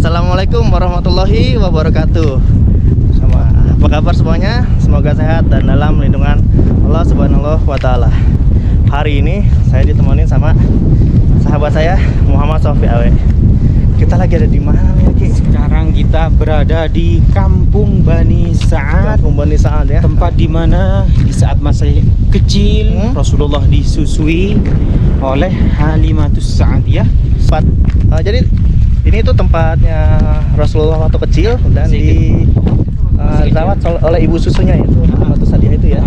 Assalamualaikum warahmatullahi wabarakatuh. Apa kabar semuanya? Semoga sehat dan dalam lindungan Allah Subhanahu wa Ta'ala. Hari ini saya ditemani sama sahabat saya Muhammad Sofi Awe. Kita lagi ada di mana nih, Ki? Sekarang kita berada di Kampung Bani Sa'ad. Kampung Bani Sa'ad ya. Tempat di mana di saat masih kecil Rasulullah disusui oleh Halimatus Sa'adiyah. Jadi ini tuh tempatnya Rasulullah waktu kecil dan dirawat oleh ibu susunya itu Halimatus Sa'adiyah itu ya.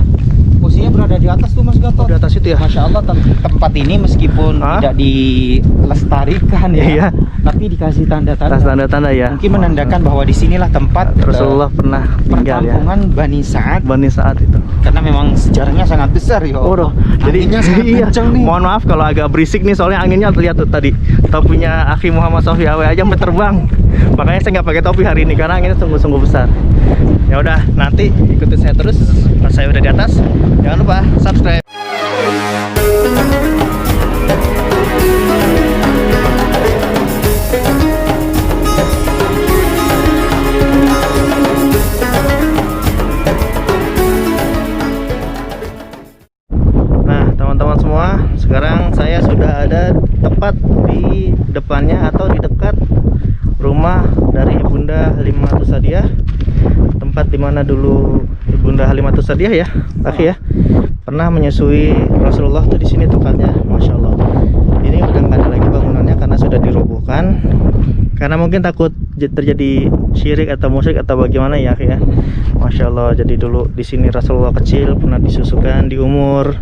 Posisinya berada di atas tuh Mas Gatot. Di atas itu ya. Masya Allah, tempat ini meskipun tidak dilestarikan ya, iya, tapi dikasih tanda-tanda ya. Mungkin menandakan bahwa di sinilah tempat Rasulullah pernah tinggal ya. Perkampungan Bani Sa'ad. Bani Sa'ad itu. Karena memang sejarahnya sangat besar ya. Oh, jadi anginnya sangat kencang nih. Mohon maaf kalau agak berisik nih, soalnya anginnya lihat tuh tadi. Topinya akhi Muhammad Sofi Awe aja terbang. Makanya saya nggak pakai topi hari ini karena anginnya sungguh-sungguh besar. Ya udah, nanti ikutin saya terus pas saya udah di atas. Jangan lupa subscribe. Nah, teman-teman semua, sekarang saya sudah ada tepat di depannya atau di dekat rumah dari Ibunda Halimatus Sa'adiyah. Tempat dimana dulu Ibunda Halimatus Sa'adiyah ya, akhi ya, pernah menyusui Rasulullah tuh di sini tempatnya. Masya Allah. Ini udah nggak ada lagi bangunannya karena sudah dirobohkan. Karena mungkin takut terjadi syirik atau musyrik atau bagaimana ya, akhi ya. Masya Allah. Jadi dulu di sini Rasulullah kecil pernah disusukan di umur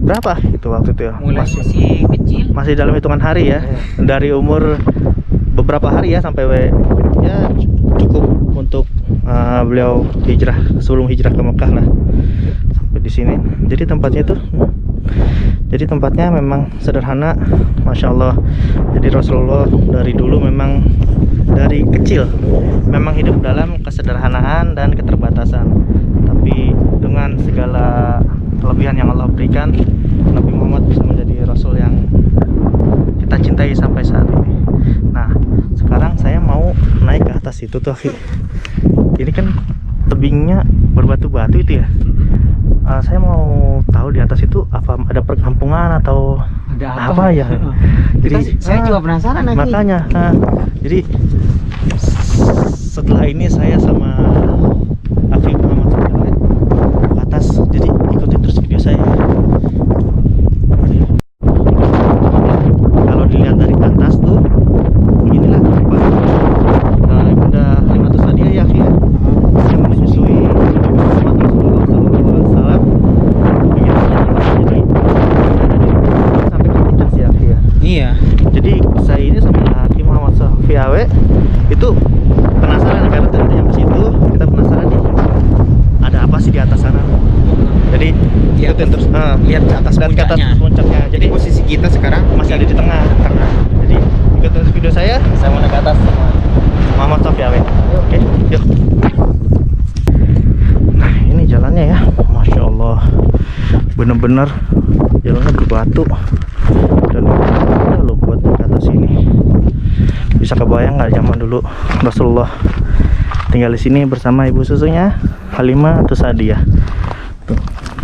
berapa itu waktu itu ya? Masih kecil. Masih dalam hitungan hari ya. Dari umur beberapa hari ya sampai ya cukup untuk beliau hijrah, sebelum hijrah ke Mekah lah, sampai di sini. Jadi tempatnya memang sederhana, Masya Allah. Jadi Rasulullah dari dulu memang dari kecil memang hidup dalam kesederhanaan dan keterbatasan, tapi dengan segala kelebihan yang Allah berikan, Nabi Muhammad bisa menjadi Rasul yang kita cintai sampai saat ini. Nah, sekarang saya mau naik ke atas itu tuh, akhi. Ini kan tebingnya berbatu-batu itu ya. Saya mau tahu di atas itu apa ada perkampungan atau ada apa ya. Jadi saya juga penasaran lagi. Makanya, jadi setelah ini saya sama akhi Muhammad SAW ke atas. Jadi ikutin terus video saya. Kalau dilihat dari atas tuh, inilah tempat Ibunda Halimatus Sa'adiyah ya, akhi ya, yang menyusui Muhammad Rasulullah SAW. Jadi sampai ke atas ya, akhi ya. Iya. Jadi saya ini sama akhi Muhammad Sofi Awe itu penasaran karena tadi yang ke situ kita penasaran nih ada apa sih di atas sana. Jadi ikutin terus lihat ke atas dan ke atas puncaknya. Jadi posisi kita sekarang masih ada di tengah. Jadi ikutin terus video saya mau naik ke atas sama Muhammad Sofi Awe. Oke, yuk. Nah, ini jalannya ya, Masya Allah, bener-bener jalannya berbatu dan udah loh buat ke atas ini. Bisa kebayang nggak zaman dulu Rasulullah tinggal di sini bersama ibu susunya Halimatus Sa'adiyah. Tuh,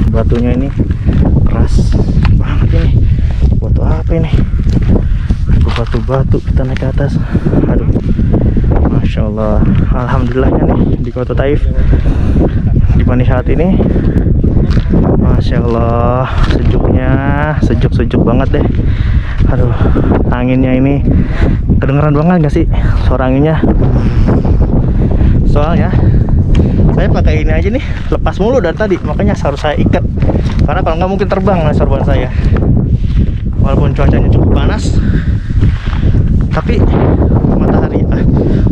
batunya ini keras banget ini. Batu apa ini? Batu-batu kita naik ke atas. Aduh, Masya Allah. Alhamdulillahnya nih di kota Taif, di Bani Sa'ad ini, Masya Allah, sejuknya sejuk banget deh. Aduh, anginnya ini kedengeran banget gak sih suara anginnya? Soalnya saya pakai ini aja nih, lepas mulu dari tadi, makanya harus saya ikat karena kalau nggak mungkin terbang sorban saya. Walaupun cuacanya cukup panas, tapi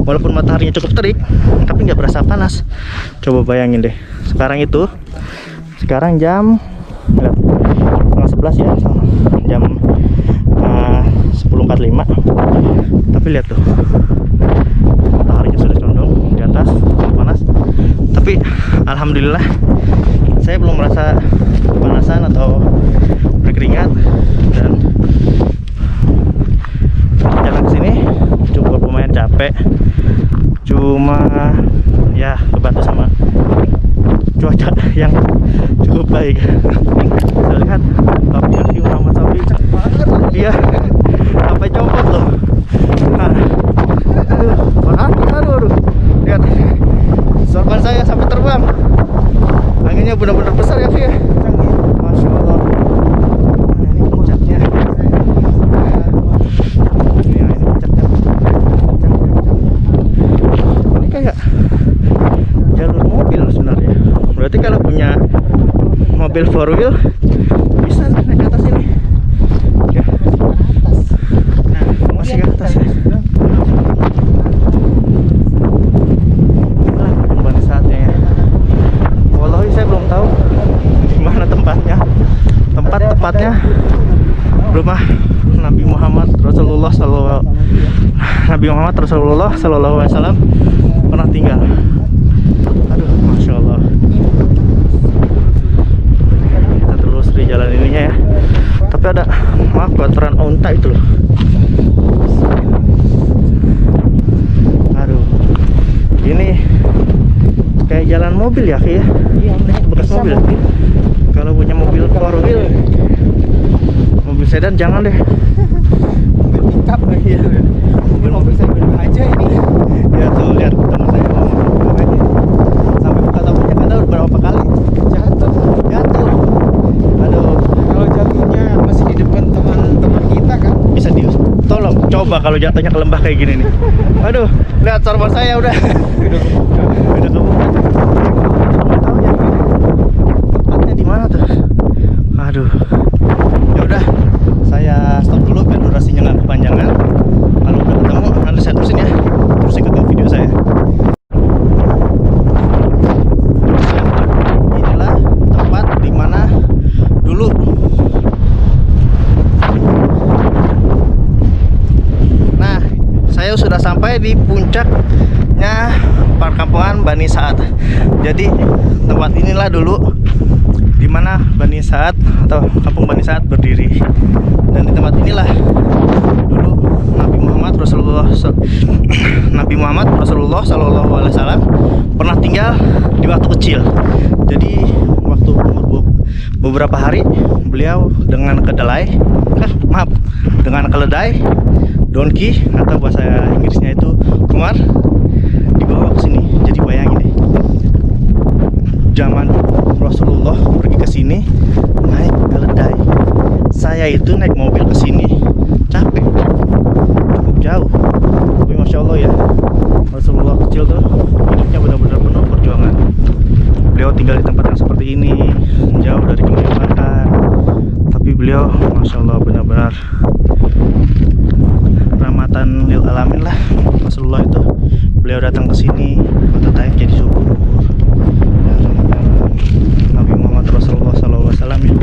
walaupun mataharinya cukup terik, tapi nggak berasa panas. Coba bayangin deh, sekarang jam 11 ya, jam 10.45. Tapi lihat tuh, mataharinya sudah condong di atas, panas. Tapi alhamdulillah saya belum merasa kepanasan atau berkeringat, dan jalan ke sini cukup lumayan capek. capek, cuma ya kebantu sama cuaca yang cukup baik. Saya lihat sapi Aki Muhammad sapi, iya sampai copot loh. Nah, aduh, lihat sorban saya sampai terbang. Anginnya benar-benar besar ya, Ki, ya. Masya Allah. Nah, ini puncaknya. Ini puncaknya. Ini kayak jalur mobil sebenarnya. Berarti kalau punya mobil 4 wheel bisa naik ke atas ini. Ya. Nah, masih ke atas ya. Inilah kembali saatnya ya. Wallahi saya belum tahu di mana tempatnya. Tempat tepatnya rumah Nabi Muhammad Rasulullah Sallallahu Alaihi Wasallam pernah tinggal. Aduh, masya Allah. Kita terus di jalan ininya ya. Tapi ada, maaf, kotoran unta itu loh. Aduh, ini kayak jalan mobil ya, Ki, ya. Iya, Bekas mobil. Kalau punya mobil 4 wheel, mobil sedan jangan deh. mobil pickup lagi ya. Mobil saya beli aja ini. Ya tuh, lihat teman saya mau aja. Sampai buka tabungnya kada berapa kali Jatuh. jatuh. Aduh, Kalau jatuhnya masih di depan teman-teman kita kan. bisa tolong coba kalau jatuhnya ke lembah kayak gini nih. Aduh, lihat sorban saya udah udah kebuka. Nggak tahu ya tempatnya di mana tuh. Aduh, ya udah, saya stop dulu biar durasinya nggak kepanjangan. Kalau udah ketemu nanti saya terusin ya, terus ikutin video saya. Inilah tempat dimana dulu saya sudah sampai di puncaknya perkampungan Bani Sa'ad. Jadi tempat inilah dulu dimana Bani Sa'ad atau kampung Bani Sa'ad berdiri. Dan di tempat inilah dulu Nabi Muhammad Rasulullah Sallallahu Alaihi Wasallam pernah tinggal di waktu kecil. Jadi waktu umur beberapa hari beliau dengan keledai donkey atau bahasa Inggrisnya itu kumar dibawa ke sini. Jadi bayangin deh, zaman Rasulullah pergi ke sini naik keledai. Saya itu naik mobil ke sini capek, cukup jauh. Tapi masya Allah ya, Rasulullah kecil tuh hidupnya benar-benar penuh perjuangan. Beliau tinggal di tempat yang seperti ini, jauh dari kemewahan. Tapi beliau masya Allah benar-benar rahmatan lil alamin lah. Rasulullah itu beliau datang ke sini kota Taif jadi subur. Nabi Muhammad Rasulullah Sallallahu Alaihi Wasallam ya.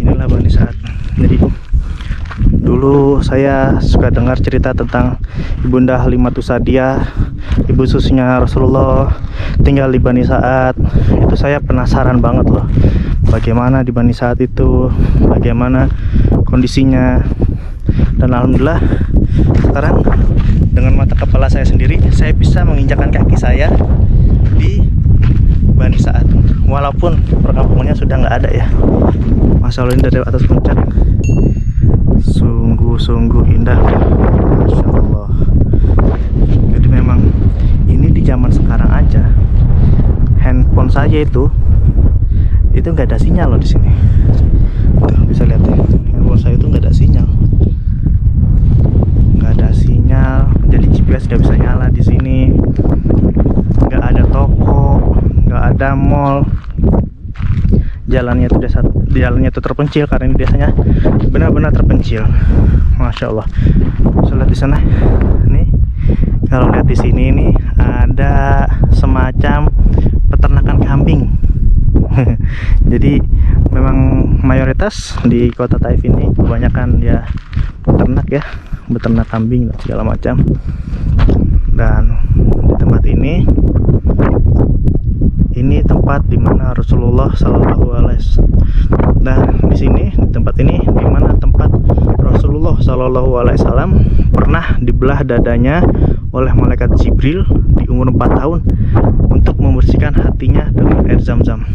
Inilah Bani Sa'ad. Jadi dulu saya suka dengar cerita tentang Ibunda Halimatus Sa'diyah, ibu susunya Rasulullah, tinggal di Bani Sa'ad. Itu saya penasaran banget loh, bagaimana di Bani Sa'ad itu, bagaimana kondisinya. Dan alhamdulillah sekarang dengan mata kepala saya sendiri, saya bisa menginjakkan kaki saya di Bani Sa'ad. Walaupun perkampungannya sudah nggak ada ya. Masya Allah, ini dari atas puncak sungguh-sungguh indah, Masya Allah. Jadi memang ini di zaman sekarang aja, handphone saya itu nggak ada sinyal loh di sini. Tuh, bisa lihat ya, handphone saya itu nggak ada sinyal, jadi GPS nggak bisa nyala di sini. Nggak ada toko, nggak ada mall. Jalannya itu terpencil karena ini desanya benar-benar terpencil. Masya Allah. Saya lihat di sana, nih kalau lihat di sini ini ada semacam peternakan kambing. Jadi memang mayoritas di kota Taif ini kebanyakan ya beternak kambing dan segala macam. Dan di tempat ini tempat dimana Rasulullah Sallallahu Alaihi Wasallam. Dan di tempat ini dimana tempat Rasulullah Shallallahu Alaihi Wasallam pernah dibelah dadanya oleh malaikat Jibril di umur 4 tahun untuk membersihkan hatinya dengan air Zam-Zam.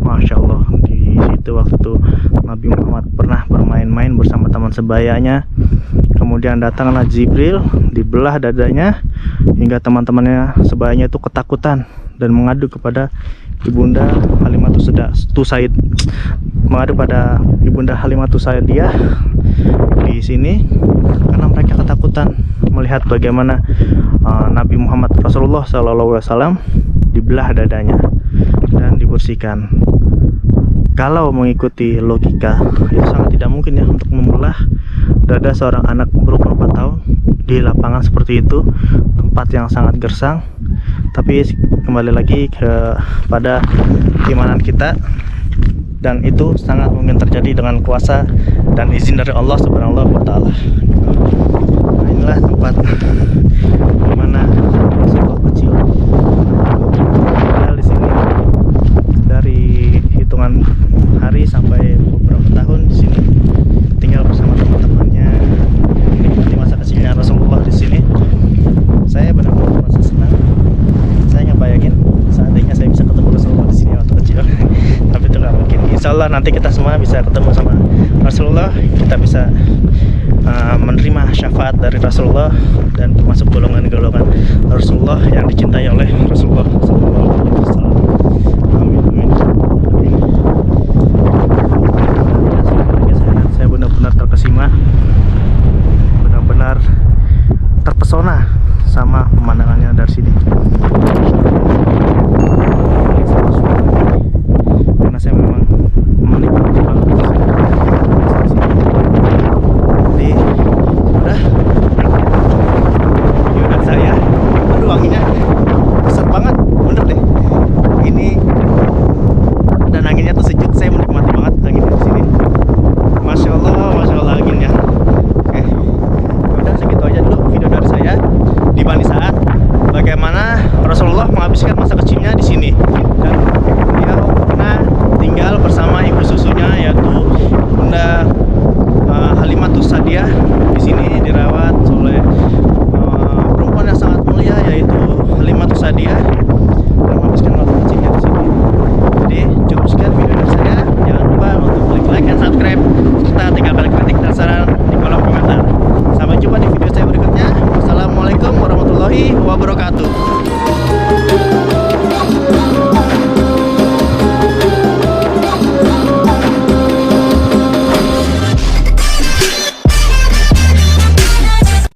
Masya Allah, di situ waktu Nabi Muhammad pernah bermain-main bersama teman sebayanya, kemudian datanglah Jibril, dibelah dadanya hingga teman-temannya sebayanya itu ketakutan dan mengadu kepada Ibunda Halimatus Said, mengadu pada Ibunda Halimatus Saidiyah di sini karena mereka ketakutan melihat bagaimana Nabi Muhammad Rasulullah SAW dibelah dadanya dan dibersihkan. Kalau mengikuti logika, itu sangat tidak mungkin ya untuk membelah dada seorang anak berumur 4 tahun di lapangan seperti itu, tempat yang sangat gersang. Tapi kembali lagi kepada keimanan kita, dan itu sangat mungkin terjadi dengan kuasa dan izin dari Allah Subhanahu wa Ta'ala. Nah, inilah tempat dimana Rasulullah kecil tinggal di sini dari hitungan hari sampai beberapa tahun di sini, tinggal bersama teman-temannya, menikmati masa kecilnya Rasulullah di sini. Saya benar-benar merasa senang. Saya nggak bayangin seandainya saya bisa ketemu Rasulullah di sini waktu kecil. Tapi itu nggak mungkin. Insya Allah nanti kita semua bisa ketemu sama Rasulullah, kita bisa menerima syafaat dari Rasulullah dan termasuk golongan-golongan Rasulullah yang dicintai oleh Rasulullah SAW.